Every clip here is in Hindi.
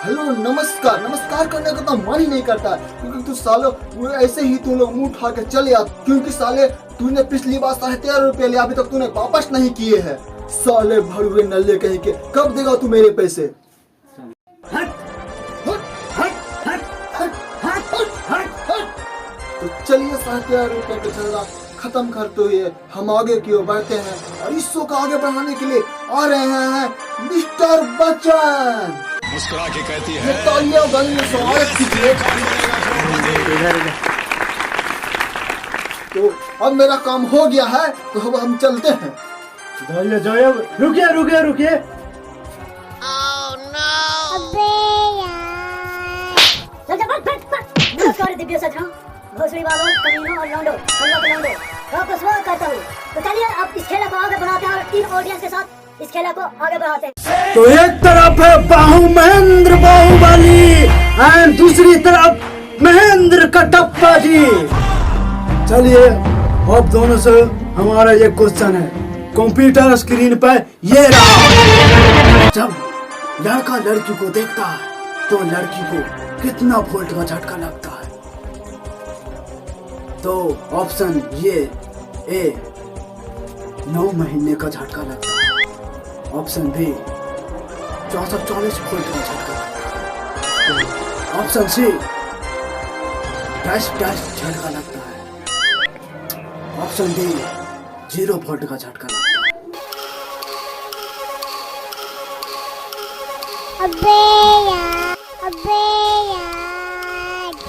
हेलो नमस्कार नमस्कार करने का तो मन ही नहीं करता क्योंकि तू सालो वो ऐसे ही तू लोग मुंह उठा के चले आ, क्योंकि साले तूने पिछली बार 13.5 रुपए लिया, अभी तक तूने वापस नहीं किए हैं। साले भड़ुए नल्ले कहीं के, कब देगा तू मेरे पैसे? तो चलिए 13.5 रुपए का झगड़ा खत्म करते हुए हम आगे की ओर बढ़ते हैं और इस शो को आगे बढ़ाने के लिए आ रहे हैं मिस्टर बच्चन। मुस्कुरा के कहती है तालियां बजाइए, स्वागत कीजिए। तो अब मेरा काम हो गया है, तो अब हम चलते हैं। जाइए जाइए, रुकिए रुकिए रुकिए। नमस्कार दिव्य सज्जनों, भोसड़ी वालों, कमीनों और लौंडों, तो आपको स्वागत करता हूँ। तो चलिए अब इस खेल को आगे बढ़ाते हैं और टीम ऑडियंस के साथ इस खेल को आगे बढ़ाते हैं। तो एक तरफ है महेंद्र बाहुबली एंड दूसरी तरफ महेंद्र कटप्पा जी। चलिए अब दोनों से हमारा ये क्वेश्चन है, कंप्यूटर स्क्रीन पर ये रहा। जब लड़का लड़की को देखता है तो लड़की को कितना वोल्ट का झटका लगता है? तो ऑप्शन ये ए 9 महीने का झटका लगता है, ऑप्शन बी 440 वोल्ट का झटका लगता है, ऑप्शन सी 10 झटका लगता है, ऑप्शन डी 0 वोल्ट का झटका लगता है। अबे यार।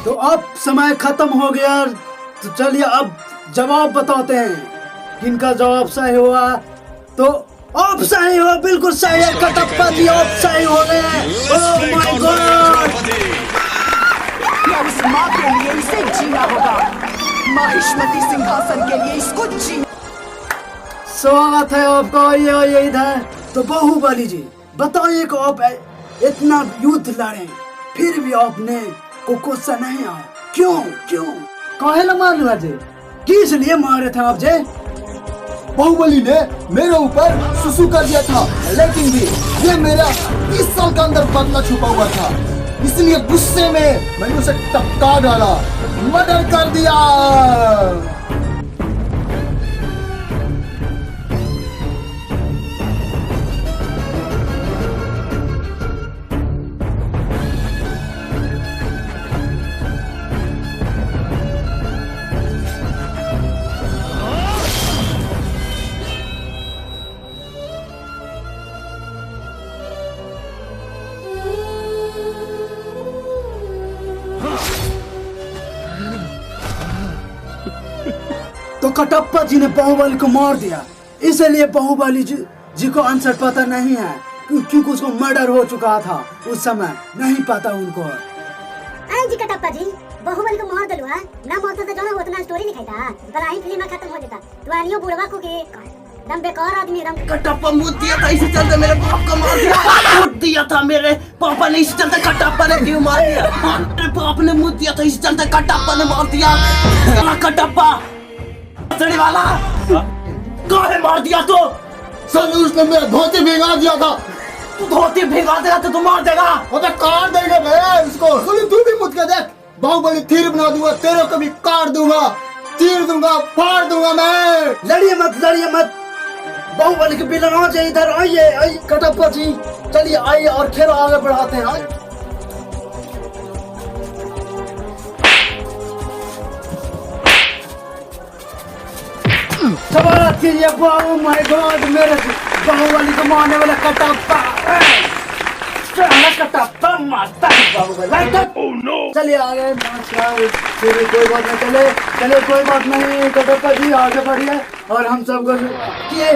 तो अब समय खत्म हो गया, तो चलिए अब जवाब बताते हैं। किनका जवाब सही हुआ? तो आप सही हो, बिल्कुल सही है कटप्पा जी, आप सही हो गए। ओह माय गॉड, यार इस माँ के लिए इसे जीना होगा, माहिष्मती सिंहासन के लिए इसको जीना। स्वागत है आपका, ये इधर। तो बाहुबली जी बताइए कि आप इतना युद्ध लड़े फिर भी आपने को गुस्सा नहीं आया, क्यों क्यों? काहे ला मार लिया जी? किस लिए मारे थे आप जी? बाहुबली ने मेरे ऊपर सुसु कर दिया था, लेकिन भी ये मेरा 20 साल के अंदर बदला छुपा हुआ था, इसलिए गुस्से में मैंने उसे टपका डाला, मर्डर कर दिया। तो कटप्पा जी ने बाहुबली को मार दिया, इसलिए बाहुबली जी को आंसर पता नहीं है, क्योंकि उसको मर्डर हो चुका था उस समय, नहीं पता उनको। अरे जी कटप्पा जी, बाहुबली को मार दलवा ना मारता तो जो उतना स्टोरी नहीं खाता, बड़ा ही फिल्म खत्म हो जाता। तुआनियो बुढ़वा को के दम बेकार आदमी दम। कटप्पा मुझ दिया था, इसी चलते मेरे बाप को मार दिया। मुझ दिया था मेरे पापा ने, इसी चलते कटप्पा ने क्यों मार दिया? मेरे बाप ने मुझ दिया था, इसी चलते कटप्पा ने मार दिया। कटप्पा सड़ी वाला काहे मार दिया? तो सर उसने मेरा धोती भिगा दिया था। तू धोती भिगा देगा तो तू मार देगा? अबे काट देंगे मैं इसको। सुनी तू भी मुझ के देख, बाहुबली तीर बना दूंगा, तेरे को भी काट दूंगा, तीर दूंगा, फाड़ दूंगा मैं। लड़िए मत, बाहुबली के विलन आ जाए इधर, आइए कटप्पा जी, चलिए आइए और खेल आगे बढ़ाते हैं। आइए। सवाल कीजिए। ओह माय गॉड, मेरे बाहुबली को मारने वाला कटप्पा, कटप्पा मारता है बाहुबली। चलिए आगे, चलिए कोई बात नहीं, चलिए कोई बात नहीं कटप्पा जी, आगे बढ़िए और हम सबको किए।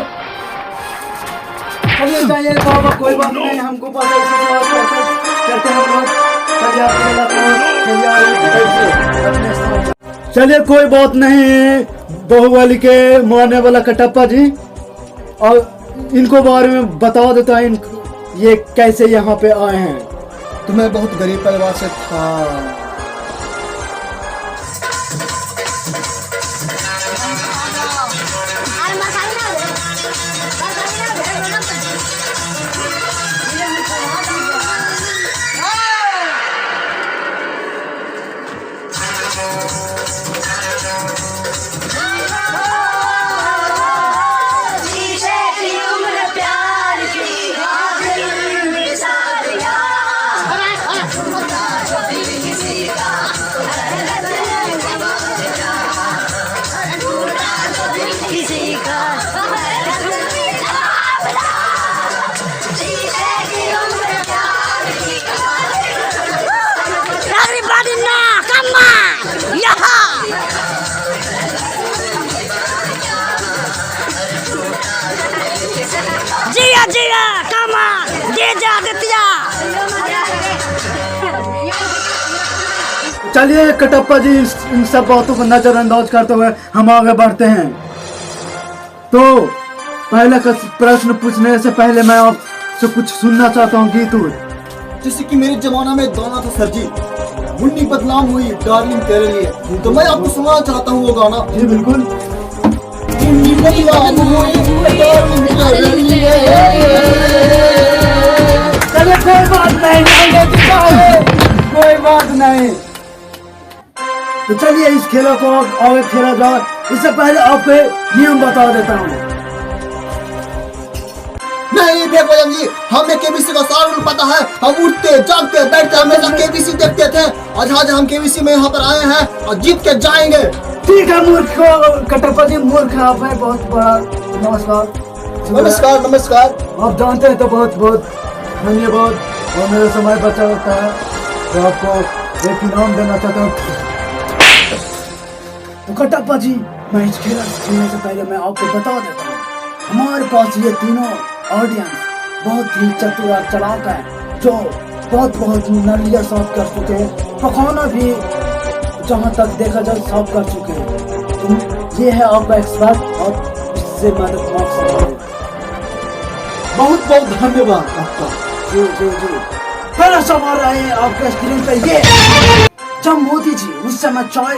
चलिए जाइए बाबा, कोई बात नहीं, हमको पता है करते हम लोग। चलिए कोई बात नहीं, बाहुबली के मारने वाला कटप्पा जी, और इनको बारे में बता देता है ये कैसे यहाँ पे आए हैं। तो मैं बहुत गरीब परिवार से था। जिया कमा जे जा दितिया। चलिए कटप्पा जी, इन सब बातों को नजरअंदाज करते हुए हम आगे बढ़ते हैं। तो पहले का प्रश्न पूछने से पहले मैं आपसे कुछ सुनना चाहता हूँ गीत। जैसे कि मेरे जमाना में गाना था सर जी, मुन्नी बदनाम हुई डार्लिंग तेरे लिए, तो मैं आपको सुनाना चाहता हूँ वो गाना। जी बिल्कुल। मुन्नी बदनाम हुई डार्लिंग तेरे लिए। चलिए कोई बात नहीं, कोई बात नहीं। तो चलिए इस खेलों को आगे खेला जाए। इससे पहले आपको नियम बता देता हूँ। नहीं भेकवजन जी, हमें केबीसी का सारा रूल पता है। हम उठते जागते बैठते हमेशा केबीसी देखते थे। आज हम केबीसी में यहाँ पर आए हैं और जीत के जाएंगे। ठीक है मूर्ख कटप्पा जी, मूर्ख आप है, बहुत बड़ा नमस्कार। नमस्कार नमस्कार। आप जानते हैं तो बहुत बहुत धन्यवाद। और मेरा समय बचा होता है तो आपको एक इनाम देना चाहता हूँ। तो कटप्पा जी, मैं इस खेल खेलने से पहले मैं आपको बता देता हूँ, हमारे पास ये तीनों ऑडियंस बहुत ही चतुर और चालाक है, जो बहुत नलिया साफ कर चुके हैं, पखाना भी जहाँ तक देखा जाए साफ कर चुके हैं। तो ये है आपका एक्सपर्ट, और इससे मदद मांग सकते हैं। बहुत धन्यवाद आपका। जी जी जी। पहला सवाल है आपके स्क्रीन पे ये। जब मोदी जी उस समय चाय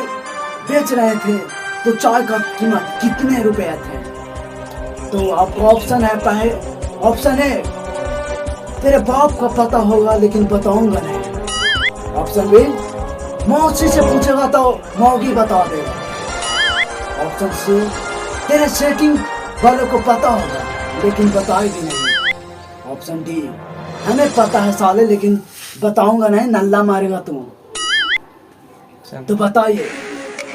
बेच रहे थे तो चाय का कीमत कितने रुपए थे? तो आपको ऑप्शन है, पहले ऑप्शन है तेरे बाप का पता होगा लेकिन बताऊंगा नहीं। ऑप्शन बी, मौसी से पूछेगा तो मौगी बता देगा। ऑप्शन सी, तेरे सेटिंग वालों को पता होगा लेकिन बताएगी नहीं। ऑप्शन डी, हमें पता है साले लेकिन बताऊंगा नहीं, नल्ला मारेगा तुम। तो बताइए।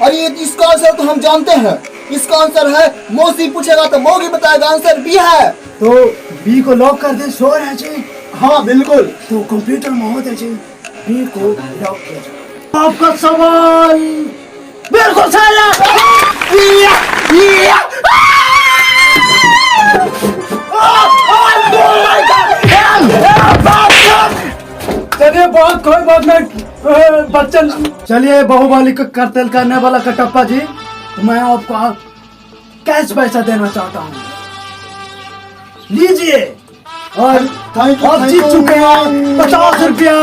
अरे इसका आंसर तो हम जानते हैं। इसका आंसर है मौसी पूछेगा तो मौगी बताएगा। आंसर बी है। तो बी को लॉक कर दे। श्योर है जी? हाँ बिल्कुल। तो कंप्यूटर महोदय जी, बी को लॉक किया जाए। आपका सवाल बिल्कुल सही चलिए बहुत कोई बात नहीं बच्चन। चलिए बाहुबली को करतल करने वाला कटप्पा जी, मैं आपको कैश पैसा देना चाहता हूँ, लीजिए। और आप जीत चुके हैं 50 रुपया।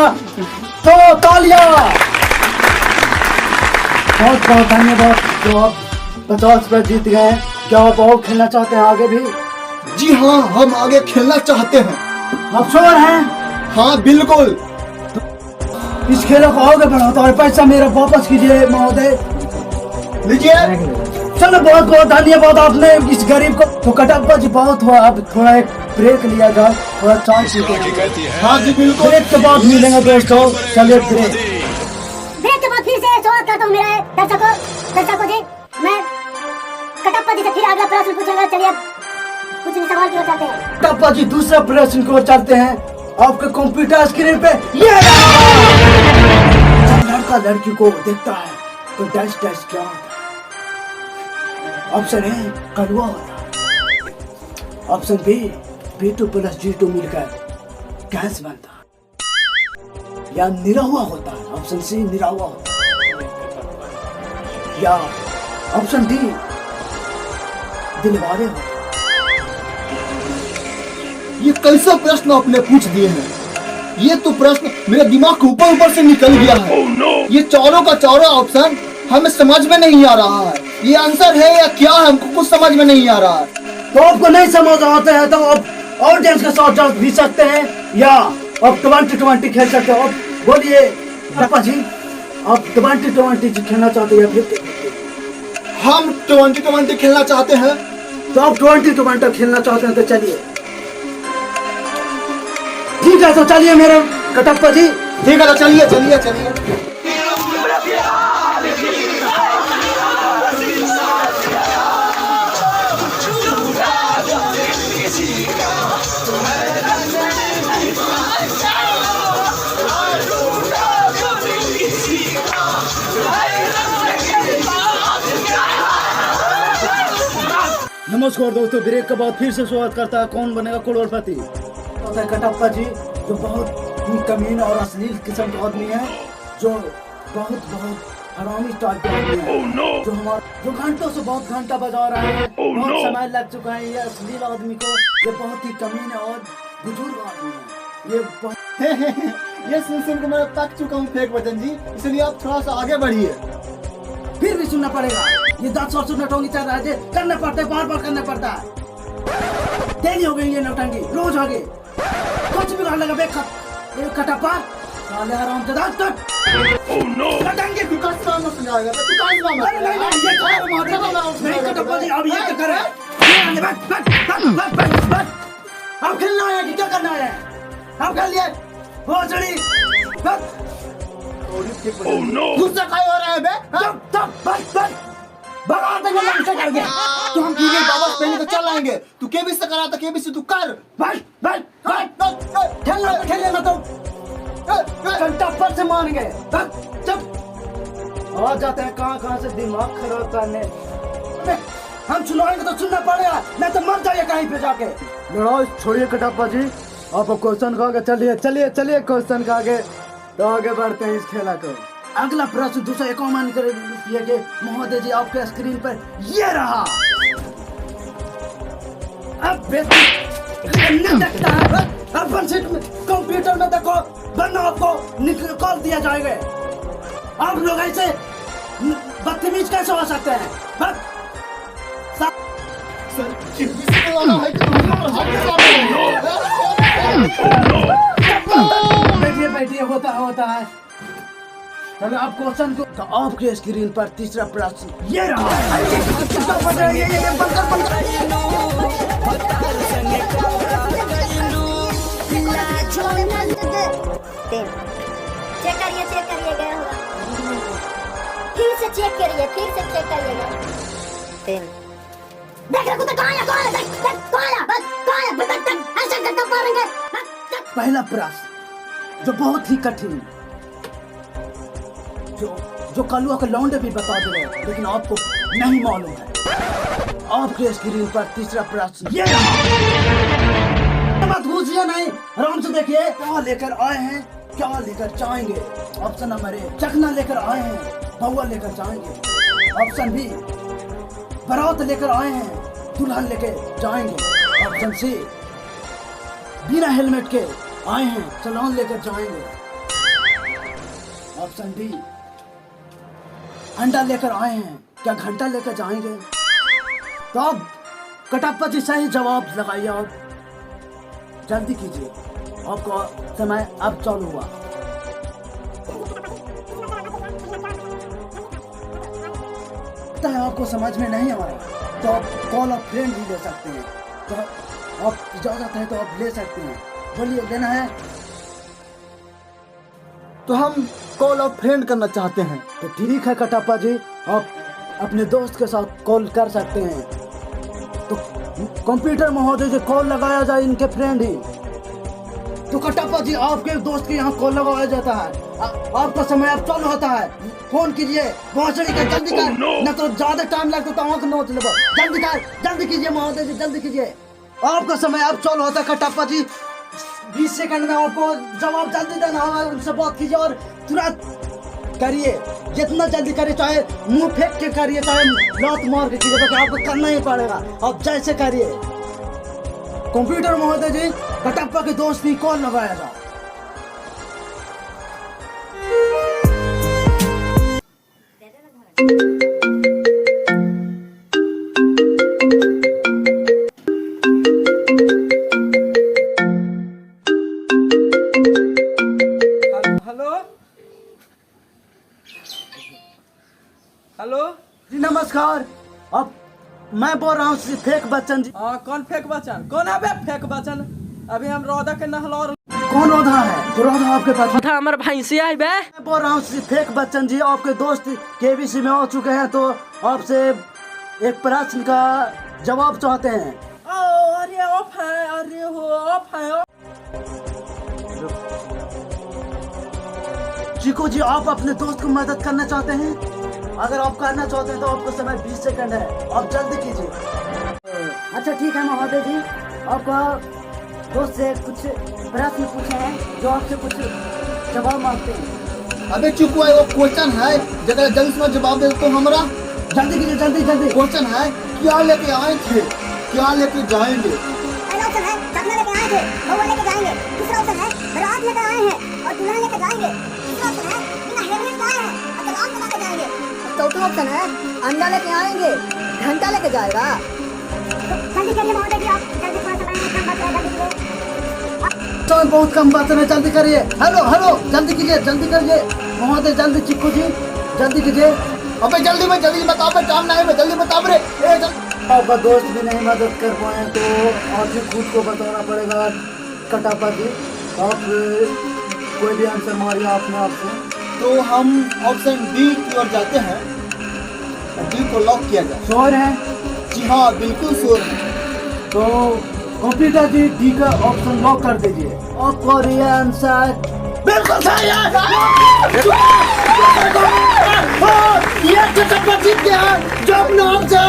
तो तालियां। बहुत धन्यवाद। जो आप 50 रुपया जीत गए। क्या आप और खेलना चाहते हैं आगे भी? जी हाँ, हम आगे खेलना चाहते हैं। आप श्योर हैं? हाँ बिल्कुल। इस खेलों को आगे बढ़ाता और पैसा मेरा वापस कीजिए महोदय। लीजिए। चलो बहुत धन्यवाद आपने इस गरीब को। तो कटप्पा जी बहुत हुआ, अब थोड़ा एक ब्रेक लिया जाए, थोड़ा चाय पीते हैं। हाँ जी बिल्कुल। ब्रेक के बाद मिलेंगे दोस्तों। चलिए ब्रेक के बाद फिर से स्वागत करता हूँ मेरे दर्शकों जी। मैं कटप्पा जी से फिर अगला प्रश्न पूछूंगा। चलिए कुछ सवाल की ओर चलते हैं। कटप्पा जी दूसरा प्रश्न को चलते हैं। आपके कंप्यूटर स्क्रीन पे ये जब लड़का लड़की को देखता है तो डैश क्या होता है? ऑप्शन ए, कड़वा होता है। ऑप्शन बी, B2 + G2 मिलकर गैस बनता है। या निरहुआ होता है। ऑप्शन सी, निरहुआ होता है। या ऑप्शन डी, दिलवाले होता है। ये कैसा प्रश्न आपने पूछ दिए हैं? ये तो प्रश्न मेरे दिमाग के ऊपर से निकल गया है। ये चारों का चारों ऑप्शन हमें समझ में नहीं आ रहा है। ये आंसर है या क्या है, हमको कुछ समझ में नहीं आ रहा है। तो आपको नहीं समझ आता है तो आप ऑडियंस के साथ जा भी सकते हैं, या आप 20-20 खेल सकते हो। आप बोलिए कटप्पा जी, आप 20-20 खेलना चाहते हैं या फिर? हम 20-20 खेलना चाहते हैं। तो आप 20-20 खेलना चाहते हैं तो चलिए। ठीक है तो चलिए मेरे कटप्पा जी। ठीक है तो चलिए। नमस्कार दोस्तों, ब्रेक के बाद फिर से स्वागत करता है कौन बनेगा करोड़पति। होता है कटप्पा जी, जो बहुत ही कमीन और अश्लील किस्म का आदमी है, जो बहुत हरामी टाइप का आदमी है, जो घंटों से बहुत घंटा बजा रहा है, बहुत समय लग चुका है ये अश्लील आदमी को। ये बहुत ही कमीन और बुजुर्ग आदमी है, ये बहुत ये सुन के मैं थक चुका हूँ फेक बच्चन जी, इसलिए आप थोड़ा सा आगे बढ़िए। फिर भी सुनना पड़ेगा। ये 10 वर्ष नौटंकी चल रहा है, करना पड़ता है, बार करना पड़ता है। डेली हो गई ये नौटंकी, रोज आगे कुछ भी कर लगा ये कटप्पा साले हराम के दांत कट। नौटंकी तू कस नाम सुनाएगा, तू कस नाम ये कार मार नहीं कटप्पा जी, अब ये क्या कर रहे हैं? ये आने बस अब खेलना है कि क्या करना है? अब खेल लिए भोसड़ी बस। गुस्सा काय हो रहा है बे? बस भगवान तक लंच कर गया। तो हम ठीक है बाबा पहले तो चल आएंगे। तू केबीसी से करा था, केबीसी तू कर। बस खेलना ना तो कटप्पा से मान गए। चुप आ जाते हैं कहाँ से दिमाग खराब करने। हम सुनाएंगे तो सुनना पड़ेगा, नहीं तो मर जाइए कहीं पे जाके। लड़ाई छोड़िए कटप्पा जी, आप क्वेश्चन का आगे चलिए क्वेश्चन का आगे तो आगे बढ़ते हैं इस खेला को। अगला प्रश्न 251 रुपये के महोदय जी आपके स्क्रीन पर ये रहा। अब देखता है अपन सीट में कंप्यूटर में देखो वरना आपको निकाल दिया जाएगा। आप लोग ऐसे बदतमीज कैसे हो सकते हैं? सर केबीसी से वाला है कि बैठिए होता है। चलो आप क्वेश्चन को तो आपके स्क्रीन पर तीसरा प्रश्न ये रहा। चेक करिए गया होगा। फिर से चेक करिएगा। देख रहे कुत्ता कहाँ है? ऐसा करता पाएंगे। पहला प्रश्न जो बहुत ही कठिन, जो कलुआ के लौंडे भी बता दे रहे लेकिन आपको नहीं मालूम है। आपके स्क्रीन पर तीसरा प्रश्न ये मत घुसिए नहीं, आराम से देखिए। क्या लेकर आए हैं, क्या लेकर जाएंगे? ऑप्शन नंबर ए चखना लेकर आए हैं, बउआ लेकर जाएंगे। ऑप्शन बी बारात लेकर आए हैं, दुल्हन लेकर जाएंगे। ऑप्शन सी बिना हेलमेट के आए हैं, चालान लेकर जाएंगे। ऑप्शन डी अंडा लेकर आए हैं, क्या घंटा लेकर जाएंगे? तो अब कटप्पा जी सही जवाब लगाइए। आप जल्दी कीजिए, आपका समय अब चालू हुआ। लगता है आपको समझ में नहीं आ रहा तो आप कॉल ऑफ फ्रेंड भी ले सकते हैं। तो आप इजाजत है तो आप ले सकते हैं, बोलिए लेना है? तो हम कॉल ऑफ फ्रेंड करना चाहते हैं। तो ठीक है कटप्पा जी, आप अपने दोस्त के साथ कॉल कर सकते हैं। तो कंप्यूटर महोदय से कॉल लगाया जाए इनके फ्रेंड ही। तो कटप्पा जी आपके दोस्त के यहाँ कॉल लगाया जाता है। आपका समय अब चालू होता है, फोन कीजिए। पहुँचने का जल्दी कर, न तो ज्यादा टाइम लगता तो आँख नोच लो। जल्दी कीजिए महोदय जी, जल्दी कीजिए। आपका समय अब चालू होता है कटप्पा जी। 20 सेकंड में आपको जवाब जल्दी देना होगा। उनसे बात कीजिए और तुरंत करिए, जितना जल्दी करिए, चाहे मुंह फेंक के करिए, चाहे लात मार के कीजिए, तो आपको करना ही पड़ेगा। आप जैसे करिए। कंप्यूटर महोदय जी कटप्पा के दोस्त भी कॉल लगाएगा। हेलो जी नमस्कार, अब मैं बोल रहा हूँ फेक बच्चन जी। कौन फेक बच्चन? कौन है बे फेक बच्चन? अभी हम रौदा के नहला और कौन रौदा है? तो रौदा आपके पास था हमारे भैंसिया है बे। मैं बोल रहा हूँ फेक बच्चन जी, आपके दोस्त केबीसी में आ चुके हैं, तो आपसे एक प्रश्न का जवाब चाहते हैं। अरे ऑफ है, अरे हो ऑफ है। चिको जी आप अपने दोस्त को मदद करना चाहते हैं? अगर आप करना चाहते हैं तो आपको समय 20 सेकंड है, आप जल्दी कीजिए। अच्छा ठीक है महोदय जी, आपका दोस्त से कुछ प्रश्न पूछे हैं जो आपसे कुछ जवाब मांगते हैं। अबे चुप हुआ, वो क्वेश्चन है जगह जल्दी से जवाब दे तो हमरा। जल्दी कीजिए, जल्दी जल्दी। क्वेश्चन है क्या लेके आए थे, क्या लेके जाएंगे। पहला ऑप्शन है सपना लेके आए थे, बउआ लेके जाएंगे। दूसरा ऑप्शन है बारात लेकर आए हैं और दुल्हन लेके जाएंगे। तीसरा ऑप्शन है बिना हेलमेट के आए हैं और तलाक लगा के जाएंगे। चौथा ऑप्शन है अंडा लेके आएंगे, घंटा लेके जाएगा। जल्दी करिए महोदय जी, आप जल्दी थोड़ा सा कम बात जल्दी कीजिए। तो बहुत कम बात है, जल्दी करिए। हेलो हेलो, जल्दी कीजिए, जल्दी करिए महोदय, जल्दी चिक्कू जी जल्दी कीजिए। अबे जल्दी में जल्दी बता, बे टाइम नहीं है, जल्दी बता रे। आपका दोस्त भी नहीं मदद कर पाए तो आपसे खुद को बताना पड़ेगा कटप्पा जी। आप कोई भी आंसर मारिए आपने आपसे। तो हम ऑप्शन डी की ओर जाते हैं, डी को लॉक किया जाए। श्योर है? जी हाँ बिल्कुल श्योर है। तो कंप्यूटर जी डी का ऑप्शन लॉक कर दीजिए। आपको ये आंसर बिल्कुल सही है। ये कटप्पा जीत गया, जो अपना आपसे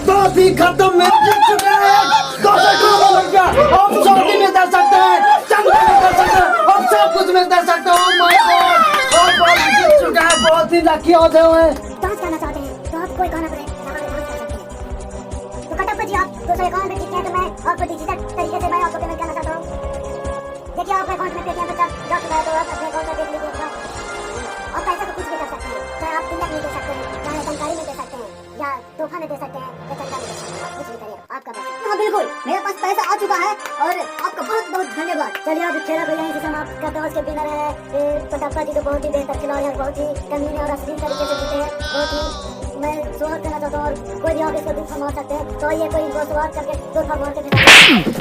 बहुत ही खत्म में जीत चुके हैं। 200 करोड़ रुपया आप शादी में दे सकते हैं, चंदा में दे सकते हैं, आप सब कुछ में दे सकते हैं। Oh my God, आप बहुत जीत चुके हैं, बहुत ही लकी होते हुए। डांस करना चाहते हैं तो आपको एक गाना पड़ेगा, डांस कर सकते हैं। तो कटप्पा जी आप 251 में जीते हैं, तो मैं आपको डिजिटल तरीके से मैं आपको पेमेंट करना चाहता हूँ। देखिए आपके अकाउंट में पेटीएम पे जा चुका है, तो आप अपने अकाउंट में देख लीजिए। आप पैसा तो कुछ भी कर सकते हैं, चाहे आप तिलक में दे सकते हैं, चाहे जानकारी में दे सकते हैं, या तोहफा में दे सकते हैं, या चंदा में दे सकते हैं। आप कुछ भी करिए, आपका पैसा। हाँ बिल्कुल, मेरे पास पैसा आ चुका है और आपका बहुत बहुत धन्यवाद। चलिए अब खेला को यहीं से समाप्त करते हैं। उसके विनर है कटप्पा जी, तो बहुत ही बेहतर खिलाड़ी हैं, बहुत ही कमीने और अश्लील तरीके से जीते हैं। बहुत ही मैं स्वागत करना चाहता हूँ, और कोई भी आप इसको दुख मार सकते हैं, तो ये कोई इनको स्वागत करके तोहफा मार के कहती है